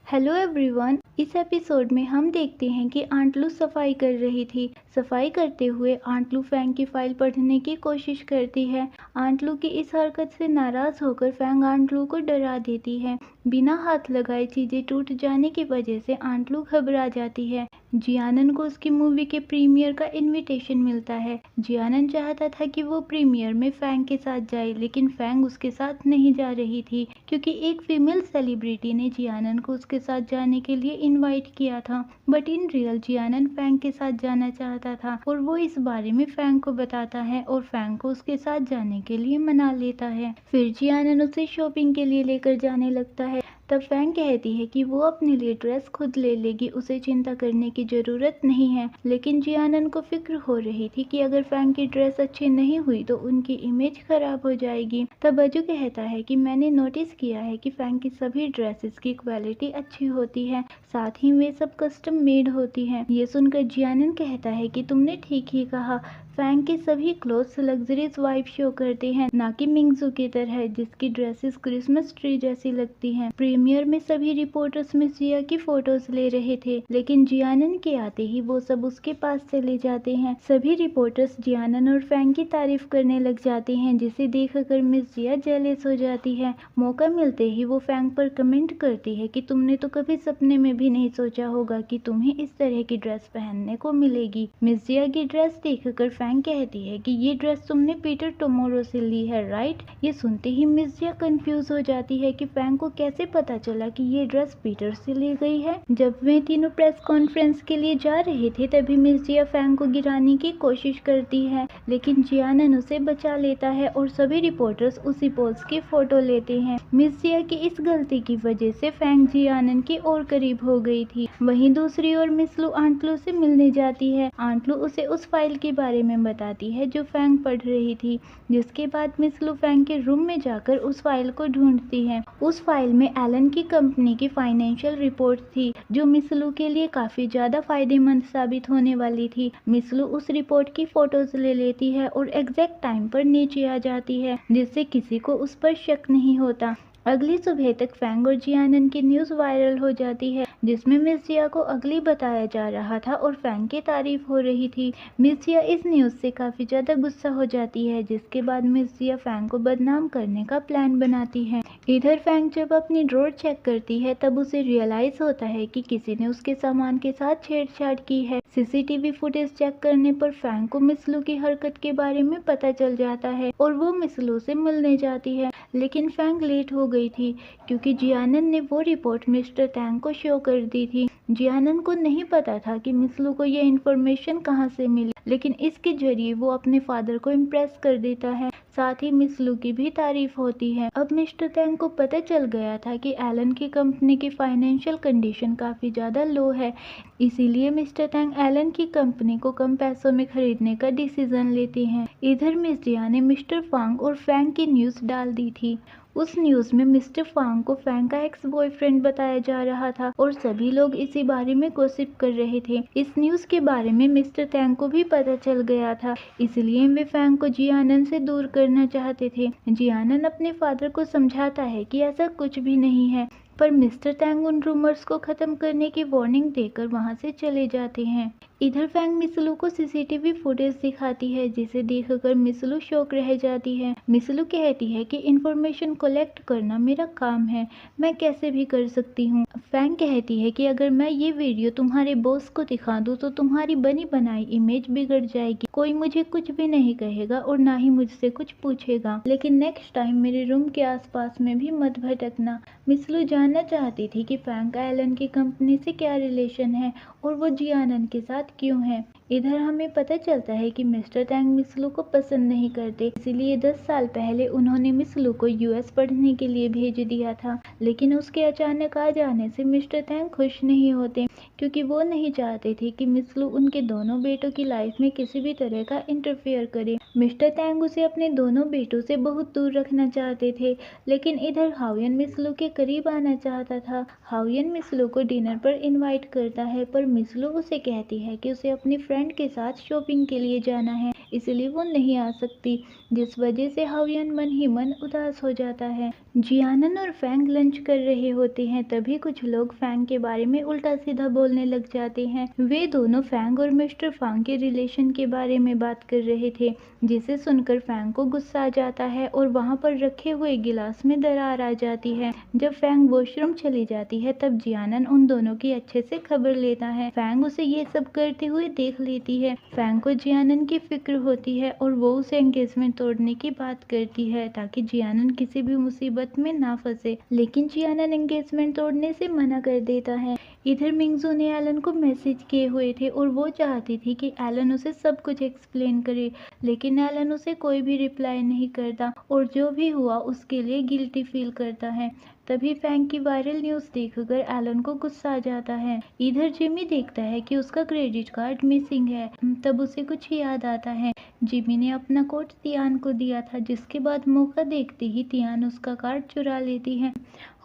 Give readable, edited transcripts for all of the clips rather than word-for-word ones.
Hello everyone. इस episode में हम देखते हैं कि आंट लू सफाई कर रही थी। सफाई करते हुए आंट लू फैंग की फाइल पढ़ने की कोशिश करती है। आंट लू की इस हरकत से नाराज होकर फैंग आंट लू को डरा देती है। बिना हाथ लगाए चीजें टूट जाने की वजह से आंट लू घबरा जाती है। जियानन को उसकी मूवी के प्रीमियर का इनविटेशन मिलता है। जियानन चाहता था कि वो प्रीमियर में फैंग के साथ जाए, लेकिन फैंग उसके साथ नहीं जा रही थी क्योंकि एक फीमेल सेलिब्रिटी ने जियानन को उसके साथ जाने के लिए इनवाइट किया था। बट इन रियल जियानन फैंग के साथ जाना चाहता था और वो इस बारे में फैंग को बताता है और फैंग को उसके साथ जाने के लिए मना लेता है। फिर जियानन उसे शॉपिंग के लिए लेकर जाने लगता है। तब फैंग कहती है कि वो अपने लिए ड्रेस खुद ले लेगी, उसे चिंता करने की जरूरत नहीं है। लेकिन जियानन को फिक्र हो रही थी कि अगर फैंग की ड्रेस अच्छी नहीं हुई तो उनकी इमेज खराब हो जाएगी। तब अजू कहता है कि मैंने नोटिस किया है कि फैंग की सभी ड्रेसेस की क्वालिटी अच्छी होती है, साथ ही वे सब कस्टम मेड होती हैं। ये सुनकर जियानन कहता है कि तुमने ठीक ही कहा, फैंग के सभी क्लोथ्स लग्जरियस वाइब शो करते हैं, ना कि मिंगजू की तरह जिसकी ड्रेसेस क्रिसमस ट्री जैसी लगती हैं। प्रीमियर में सभी रिपोर्टर्स मिस जिया की फोटोज ले रहे थे, लेकिन जियानन के आते ही वो सब उसके पास चले जाते हैं। सभी रिपोर्टर्स जियानन और फैंग की तारीफ करने लग जाते हैं, जिसे देखकर मिस जिया जेलस हो जाती है। मौका मिलते ही वो फैंग पर कमेंट करती है कि तुमने तो कभी सपने में भी नहीं सोचा होगा कि तुम्हें इस तरह की ड्रेस पहनने को मिलेगी। मिस जिया की ड्रेस देखकर फैंग कहती है कि ये ड्रेस तुमने पीटर टोमोरो से ली है, राइट? ये सुनते ही मिस जिया कंफ्यूज हो जाती है कि फैंग को कैसे पता चला कि ये ड्रेस पीटर से ली गई है। जब वे तीनों प्रेस कॉन्फ्रेंस के लिए जा रहे थे तभी मिस जिया फैंग को गिराने की कोशिश करती है, लेकिन जियानन उसे बचा लेता है और सभी रिपोर्टर्स उसी पोज की फोटो लेते हैं। मिस जिया की इस गलती की वजह से फैंग जियानन की और करीब हो गई थी। वहीं दूसरी ओर मिस लू आंट लू से मिलने जाती है। आंट लू उसे उस फाइल के बारे में बताती है जो फैंग पढ़ रही थी, जिसके बाद मिस लू फैंग के रूम में जाकर उस फाइल को ढूंढती है। उस फाइल में एलन की कंपनी की फाइनेंशियल रिपोर्ट थी जो मिस लू के लिए काफी ज्यादा फायदेमंद साबित होने वाली थी। मिस लू उस रिपोर्ट की फोटोज ले लेती है और एग्जैक्ट टाइम पर नीचे आ जाती है, जिससे किसी को उस पर शक नहीं होता। अगली सुबह तक फैंग और जियानन की न्यूज वायरल हो जाती है, जिसमें मिस जिया को अगली बताया जा रहा था और फैंग की तारीफ हो रही थी। मिस जिया इस न्यूज से काफी ज्यादा गुस्सा हो जाती है, जिसके बाद मिस जिया फैंग को बदनाम करने का प्लान बनाती है। इधर फैंग जब अपनी ड्रॉर चेक करती है तब उसे रियलाइज होता है कि किसी ने उसके सामान के साथ छेड़छाड़ की है। सीसीटीवी फुटेज चेक करने पर फैंग को मिस लू की हरकत के बारे में पता चल जाता है और वो मिस लू से मिलने जाती है, लेकिन फैंग लेट हो गई थी क्योंकि जियानन ने वो रिपोर्ट मिस्टर टैंग को शो कर दी थी। जियानन को नहीं पता था कि मिस लू को ये इन्फॉर्मेशन कहाँ से मिली, लेकिन इसके जरिए वो अपने फादर को इम्प्रेस कर देता है। साथ ही मिस लू की भी तारीफ होती है। अब मिस्टर टैंग को पता चल गया था कि एलन की कंपनी की फाइनेंशियल कंडीशन काफी ज्यादा लो है, इसीलिए मिस्टर टैंग एलन की कंपनी को कम पैसों में खरीदने का डिसीजन लेते हैं। इधर मिस जिया ने मिस्टर फांग और फैंग की न्यूज डाल दी थी। उस न्यूज में मिस्टर फांग को फैंग का एक्स बॉयफ्रेंड बताया जा रहा था और सभी लोग इसी बारे में गॉसिप कर रहे थे। इस न्यूज के बारे में मिस्टर टैंग को भी पता चल गया था, इसलिए वे फैंग को जियानन से दूर करना चाहते थे। जियानन अपने फादर को समझाता है कि ऐसा कुछ भी नहीं है, पर मिस्टर टैंग उन रूमर्स को खत्म करने की वार्निंग देकर वहां से चले जाते हैं। इधर फैंग मिस लू को सीसीटीवी फुटेज दिखाती है, जिसे देखकर मिस लू शॉक रह जाती है। मिस लू कहती है कि इंफॉर्मेशन कलेक्ट करना मेरा काम है, मैं कैसे भी कर सकती हूँ। फैंग कहती है कि अगर मैं ये वीडियो तुम्हारे बॉस को दिखा दूँ तो तुम्हारी बनी बनाई इमेज बिगड़ जाएगी, कोई मुझे कुछ भी नहीं कहेगा और ना ही मुझसे कुछ पूछेगा, लेकिन नेक्स्ट टाइम मेरे रूम के आसपास में भी मत भटकना। मिस लू जानना चाहती थी कि फैंग का एलन की कंपनी से क्या रिलेशन है और वो जियानन के साथ क्यों है। इधर हमें पता चलता है कि मिस्टर टैंग मिस लू को पसंद नहीं करते, इसीलिए 10 साल पहले उन्होंने मिस लू को यूएस पढ़ने के लिए भेज दिया था, लेकिन उसके अचानक आ जाने से मिस्टर टैंग खुश नहीं होते क्योंकि वो नहीं चाहते थे कि मिस लू उनके दोनों बेटों की लाइफ में किसी भी तरह का इंटरफेयर करे। मिस्टर टैंग उसे अपने दोनों बेटों से बहुत दूर रखना चाहते थे, लेकिन इधर हाओयन मिस लू के करीब आना चाहता था। हाओयन मिस लू को डिनर पर इनवाइट करता है, पर मिस लू उसे कहती है कि उसे अपनी फ्रेंड के साथ शॉपिंग के लिए जाना है, इसलिए वो नहीं आ सकती, जिस वजह से हाओयन मन ही मन उदास हो जाता है। जियानन और फैंग लंच कर रहे होते हैं, तभी कुछ लोग फैंग के बारे में उल्टा सीधा बोलने लग जाते हैं। वे दोनों फैंग और मिस्टर फांग के रिलेशन के बारे में बात कर रहे थे, जिसे सुनकर फैंग को गुस्सा आ जाता है और वहाँ पर रखे हुए गिलास में दरार आ जाती है। जब फैंग वॉशरूम चली जाती है तब जियानन उन दोनों की अच्छे से खबर लेता है। फैंग उसे ये सब करते हुए देख लेती है। फैंग को जियानन की फिक्र होती है और वो उसे एंगेजमेंट तोड़ने की बात करती है ताकि जियानन किसी भी मुसीबत में ना फंसे, लेकिन जियानन एंगेजमेंट तोड़ने से मना कर देता है। इधर मिंगजू ने एलन को मैसेज किए हुए थे और वो चाहती थी कि एलन उसे सब कुछ एक्सप्लेन करे, लेकिन एलन उसे कोई भी रिप्लाई नहीं करता और जो भी हुआ उसके लिए गिल्टी फील करता है। तभी फैंग की वायरल न्यूज़ देखकर एलन को गुस्सा आ जाता है। इधर जिमी देखता है कि उसका क्रेडिट कार्ड मिसिंग है, तब उसे कुछ याद आता है। जिमी ने अपना कोट तियान को दिया था, जिसके बाद मौका देखते ही तियान उसका कार्ड चुरा लेती है।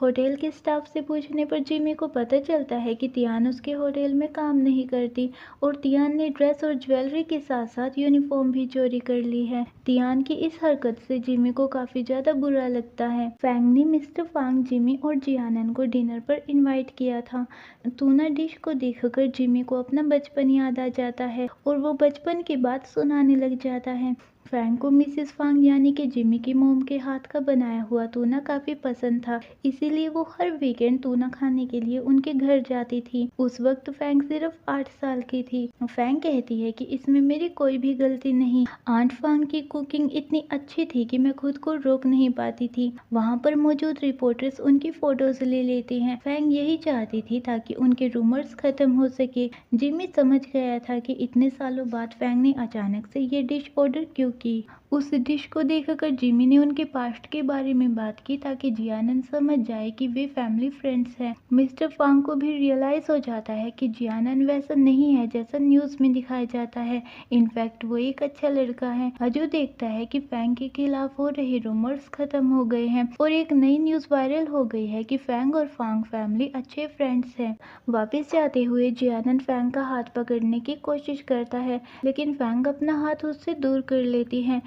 होटल के स्टाफ से पूछने पर जिमी को पता चलता है कि तियान उसके होटल में काम नहीं करती और तियान ने ड्रेस और ज्वेलरी के साथ साथ यूनिफॉर्म भी चोरी कर ली है। तियान की इस हरकत से जिमी को काफी ज्यादा बुरा लगता है। फैंग ने मिस्टर फांग, जिमी और जियानन को डिनर पर इनवाइट किया था। टूना डिश को देखकर जिमी को अपना बचपन याद आ जाता है और वो बचपन की बात सुनाने लग जाता है। फैंग को मिसेस फांग यानी कि जिमी की मोम के हाथ का बनाया हुआ टूना काफी पसंद था, इसीलिए वो हर वीकेंड टूना खाने के लिए उनके घर जाती थी। उस वक्त फैंग सिर्फ 8 साल की थी। फैंग कहती है कि इसमें मेरी कोई भी गलती नहीं। आंट फांग की कुकिंग इतनी अच्छी थी कि मैं खुद को रोक नहीं पाती थी। वहाँ पर मौजूद रिपोर्टर्स उनकी फोटोज ले लेते हैं। फैंग यही चाहती थी ताकि उनके रूमर्स खत्म हो सके। जिमी समझ गया था कि इतने सालों बाद फैंग ने अचानक से ये डिश ऑर्डर क्यों की। उस डिश को देखकर जिमी ने उनके पास्ट के बारे में बात की ताकि जियानन समझ जाए कि वे फैमिली फ्रेंड्स हैं। मिस्टर फांग को भी रियलाइज हो जाता है कि जियानन वैसा नहीं है जैसा न्यूज में दिखाया जाता है। इनफैक्ट वो एक अच्छा लड़का है। हजू देखता है कि फैंग के खिलाफ हो रहे रूमर्स खत्म हो गए हैं और एक नई न्यूज वायरल हो गई है कि फैंग और फांग फैमिली अच्छे फ्रेंड्स हैं। वापस जाते हुए जियानन फैंग का हाथ पकड़ने की कोशिश करता है, लेकिन फैंग अपना हाथ उससे दूर कर लेती है।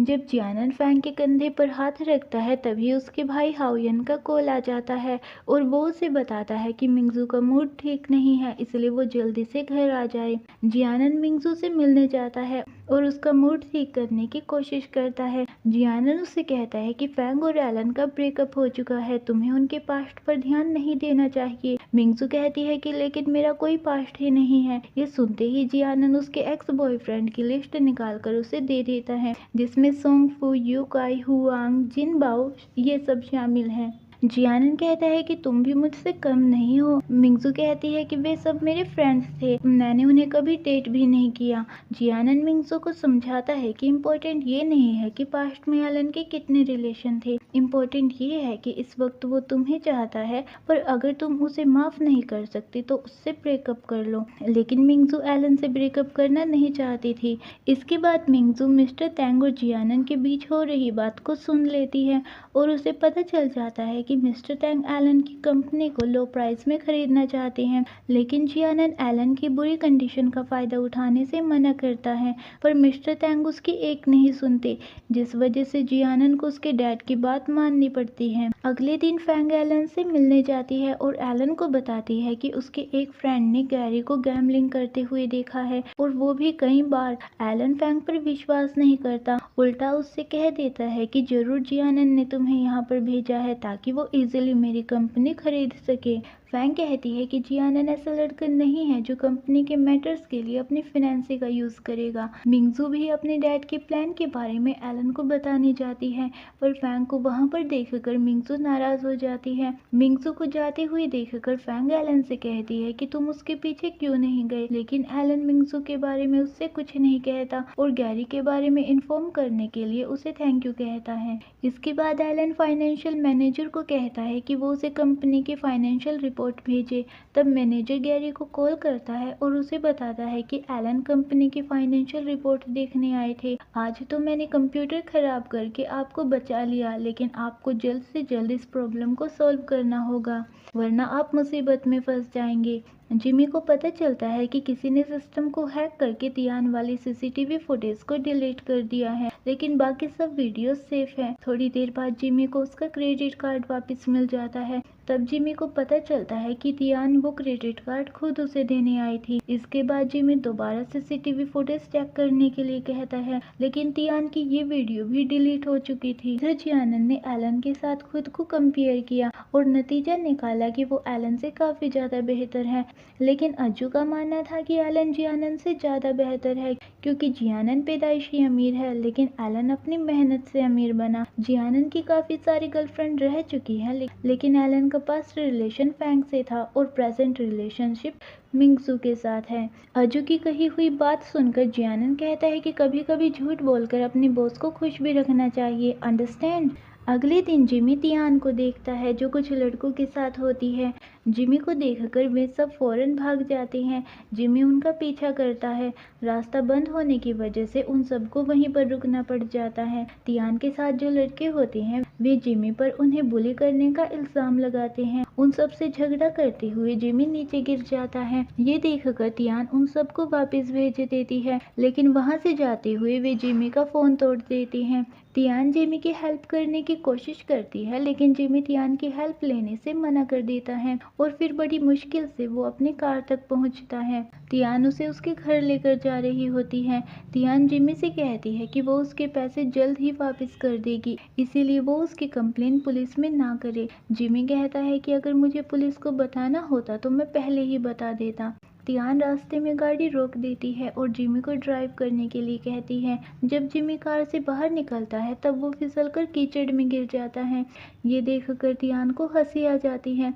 जब जियानन फैंग के कंधे पर हाथ रखता है तभी उसके भाई हाओयन का कॉल आ जाता है और वो उसे बताता है कि मिंगजू का मूड ठीक नहीं है, इसलिए वो जल्दी से घर आ जाए। जियानन मिंगजू से मिलने जाता है और उसका मूड ठीक करने की कोशिश करता है। जियानन उससे कहता है कि फैंग और एलन का ब्रेकअप हो चुका है, तुम्हें उनके पास्ट पर ध्यान नहीं देना चाहिए। मिंगजू कहती है कि लेकिन मेरा कोई पास्ट ही नहीं है। ये सुनते ही जियानन उसके एक्स बॉयफ्रेंड की लिस्ट निकालकर उसे दे देता है, जिसमें सोंग फू, यू काई, हुआंग, जिन बाओ ये सब शामिल हैं। जियानन कहता है कि तुम भी मुझसे कम नहीं हो। मिंगजू कहती है कि वे सब मेरे फ्रेंड्स थे, मैंने उन्हें कभी डेट भी नहीं किया। जियानन मिंगजू को समझाता है कि इम्पोर्टेंट ये नहीं है कि पास्ट में एलन के कितने रिलेशन थे, इम्पोर्टेंट ये है कि इस वक्त वो तुम्हें चाहता है, पर अगर तुम उसे माफ नहीं कर सकती तो उससे ब्रेकअप कर लो। लेकिन मिंगजू एलन से ब्रेकअप करना नहीं चाहती थी। इसके बाद मिंगजू मिस्टर तैंग और जियानन के बीच हो रही बात को सुन लेती है और उसे पता चल जाता है कि मिस्टर टैंग एलन की कंपनी को लो प्राइस में खरीदना चाहते हैं, लेकिन जियानन एलन की बुरी कंडीशन का फायदा उठाने से मना करता है, पर मिस्टर टैंग उसकी एक नहीं सुनते, जिस वजह से जियानन को उसके डैड की बात माननी पड़ती है। अगले दिन फैंग एलन से मिलने जाती है और एलन को बताती है कि उसके एक फ्रेंड ने गैरी को गैम्बलिंग करते हुए देखा है और वो भी कई बार। एलन फैंग पर विश्वास नहीं करता, उल्टा उससे कह देता है कि जरूर जियानन ने तुम्हें यहाँ पर भेजा है ताकि वो इजीली मेरी कंपनी खरीद सके। फैंग कहती है कि जियानन ऐसा लड़का नहीं है जो कंपनी के मैटर्स के लिए अपनी फाइनेंसी का यूज करेगा। मिंगजू भी अपने डैड के प्लान के बारे में एलन को बताने जाती है, पर फैंग को वहां पर देखकर मिंगजू नाराज हो जाती है। मिंगजू को जाते हुए देखकर फैंग एलन से कहती है कि तुम उसके पीछे क्यों नहीं गए, लेकिन एलन मिंगजू के बारे में उससे कुछ नहीं कहता और गैरी के बारे में इन्फॉर्म करने के लिए उसे थैंक यू कहता है। इसके बाद एलन फाइनेंशियल मैनेजर को कहता है कि वो उसे कंपनी के फाइनेंशियल रिपोर्ट भेजे। तब मैनेजर गैरी को कॉल करता है और उसे बताता है कि एलन कंपनी की फाइनेंशियल रिपोर्ट देखने आए थे। आज तो मैंने कंप्यूटर खराब करके आपको बचा लिया, लेकिन आपको जल्द से जल्द इस प्रॉब्लम को सॉल्व करना होगा, वरना आप मुसीबत में फंस जाएंगे। जिमी को पता चलता है कि किसी ने सिस्टम को हैक करके तियान वाली सीसीटीवी फुटेज को डिलीट कर दिया है, लेकिन बाकी सब वीडियो सेफ है। थोड़ी देर बाद जिमी को उसका क्रेडिट कार्ड वापस मिल जाता है। तब जिमी को पता चलता है कि तियान वो क्रेडिट कार्ड खुद उसे देने आई थी। इसके बाद जिमी दोबारा सीसीटीवी फुटेज चेक करने के लिए कहता है, लेकिन तियान की ये वीडियो भी डिलीट हो चुकी थी। फिर जियानन ने एलन के साथ खुद को कंपेयर किया और नतीजा निकाला कि वो एलन से काफी ज्यादा बेहतर है। लेकिन अज्जू का मानना था कि एलन जियानन से ज्यादा बेहतर है, क्योंकि जियानन पैदाइशी अमीर है, लेकिन एलन अपनी मेहनत से अमीर बना। जियानन की काफी सारी गर्लफ्रेंड रह चुकी है, लेकिन एलन का पास्ट रिलेशन फैंग से था और प्रेजेंट रिलेशनशिप मिंगसू के साथ है। अज्जू की कही हुई बात सुनकर जियानन कहता है कि कभी कभी झूठ बोलकर अपने बॉस को खुश भी रखना चाहिए, अंडरस्टैंड। अगले दिन जिमी तियान को देखता है जो कुछ लड़कों के साथ होती है। जिमी को देखकर वे सब फौरन भाग जाते हैं। जिमी उनका पीछा करता है। रास्ता बंद होने की वजह से उन सबको वहीं पर रुकना पड़ जाता है। तियान के साथ जो लड़के होते हैं वे जिमी पर उन्हें बुली करने का इल्जाम लगाते हैं। उन सब से झगड़ा करते हुए जिमी नीचे गिर जाता है। ये देखकर तियान उन सबको वापस भेज देती है, लेकिन वहां से जाते हुए वे जिमी का फोन तोड़ देती हैं। तियान जिमी की हेल्प करने की कोशिश करती है, लेकिन जिमी तियान की हेल्प लेने से मना कर देता है और फिर बड़ी मुश्किल से वो अपनी कार तक पहुंचता है। तियान उसे उसके घर लेकर जा रही होती है। तियान जिमी से कहती है कि वो उसके पैसे जल्द ही वापस कर देगी, इसीलिए वो उसकी कंप्लेन पुलिस में ना करे। जिमी कहता है कि अगर मुझे पुलिस को बताना होता तो मैं पहले ही बता देता। तियान रास्ते में गाड़ी रोक देती है और जिमी को ड्राइव करने के लिए कहती है। जब जिमी कार से बाहर निकलता है तब वो फिसलकर कीचड़ में गिर जाता है। ये देखकर तियान को हंसी आ जाती है।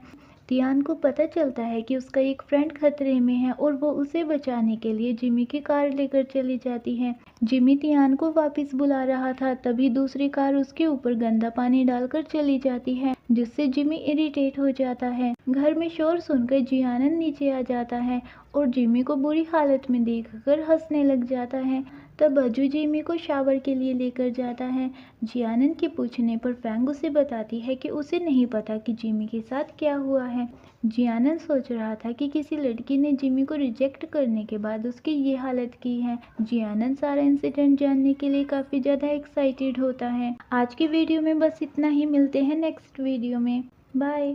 तियान को पता चलता है कि उसका एक फ्रेंड खतरे में है और वो उसे बचाने के लिए जिमी की कार लेकर चली जाती है। जिमी तियान को वापस बुला रहा था, तभी दूसरी कार उसके ऊपर गंदा पानी डालकर चली जाती है, जिससे जिमी इरिटेट हो जाता है। घर में शोर सुनकर जियानन नीचे आ जाता है और जिमी को बुरी हालत में देखकर हंसने लग जाता है। तब अज्जू जिमी को शावर के लिए लेकर जाता है। जियानन के पूछने पर फैंग उसे बताती है कि उसे नहीं पता कि जिमी के साथ क्या हुआ है। जियानन सोच रहा था कि किसी लड़की ने जिमी को रिजेक्ट करने के बाद उसकी ये हालत की है। जियानन सारा इंसिडेंट जानने के लिए काफी ज्यादा एक्साइटेड होता है। आज की वीडियो में बस इतना ही, मिलते हैं नेक्स्ट वीडियो में। बाय।